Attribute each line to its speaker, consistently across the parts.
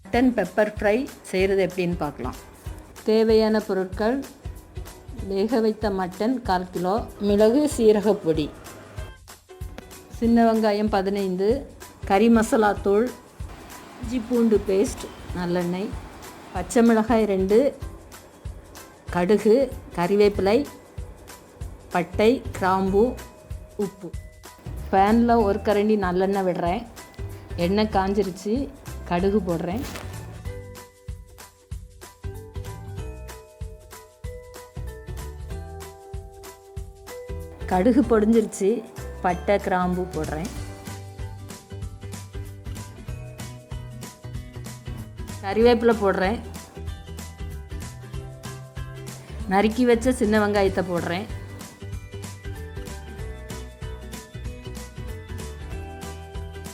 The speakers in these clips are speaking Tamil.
Speaker 1: மட்டன் பெப்பர் ஃப்ரை செய்கிறது எப்படின்னு பார்க்கலாம். தேவையான பொருட்கள்: வேக வைத்த மட்டன் 1/4 கிலோ, மிளகு சீரகப்பொடி, சின்ன வெங்காயம் 15, கறி மசாலா தூள், இஞ்சி பூண்டு பேஸ்ட், நல்லெண்ணெய், பச்சை மிளகாய் 2, கடுகு, கறிவேப்பிலை, பட்டை, கிராம்பு, உப்பு. பேனில் 1 கரண்டி நல்லெண்ணெய் விடுறேன். எண்ணெய் காஞ்சிருச்சு. கடுகு போடுறேன். கடுகு பொடிஞ்சிருச்சு. பட்டை, கிராம்பு போடுறேன். கறிவேப்பிலை போடுறேன். நறுக்கி வச்ச சின்ன வெங்காயத்தை போடுறேன்.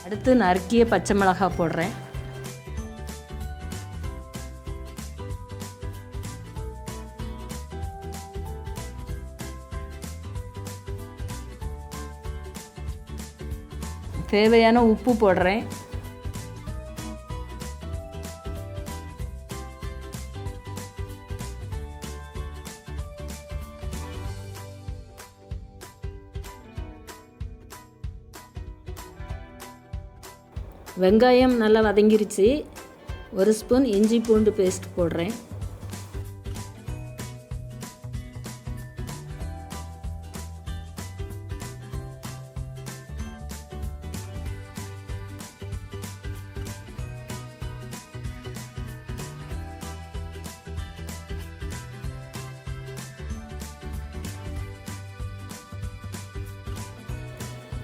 Speaker 1: அடுத்து நறுக்கிய பச்சை மிளகாய் போடுறேன். தேவையான உப்பு போடுறேன். வெங்காயம் நல்லா வதங்கிருச்சு. 1 ஸ்பூன் இஞ்சி பூண்டு பேஸ்ட் போடுறேன்.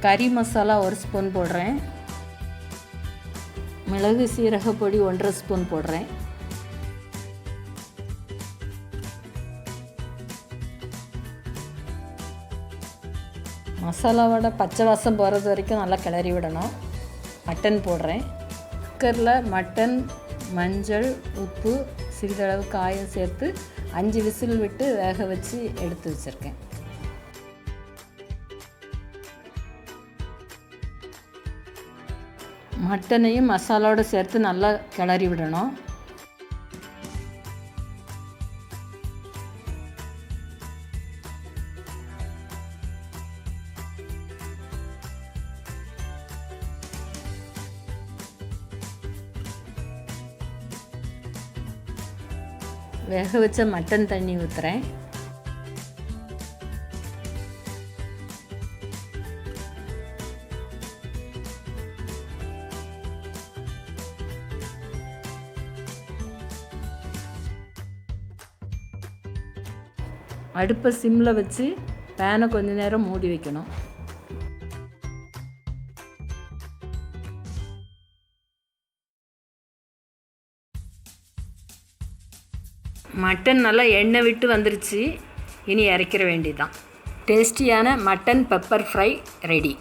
Speaker 1: கறி மசாலா 1 ஸ்பூன் போடுறேன். மிளகு சீரகப்பொடி 1/2 ஸ்பூன் போடுறேன். மசாலாவோட பச்சை வாசம் போகிறது வரைக்கும் நல்லா கிளறி விடணும். மட்டன் போடுறேன். குக்கரில் மட்டன், மஞ்சள், உப்பு, சிறிதளவு காயம் சேர்த்து 5 விசில் விட்டு வேக வச்சு எடுத்து வச்சுருக்கேன். மட்டனையும் மசாலாவோடு சேர்த்து நல்லா கிளறி விடணும். வேக வச்ச மட்டன் தண்ணி ஊற்றுறேன். அடுப்பை சிம்மில் வச்சு பேனை கொஞ்ச நேரம் மூடி வைக்கணும். மட்டன் நல்லா எண்ணெய் விட்டு வந்துருச்சு. இனி இறக்கிற வேண்டியதுதான். டேஸ்டியான மட்டன் பெப்பர் ஃப்ரை ரெடி.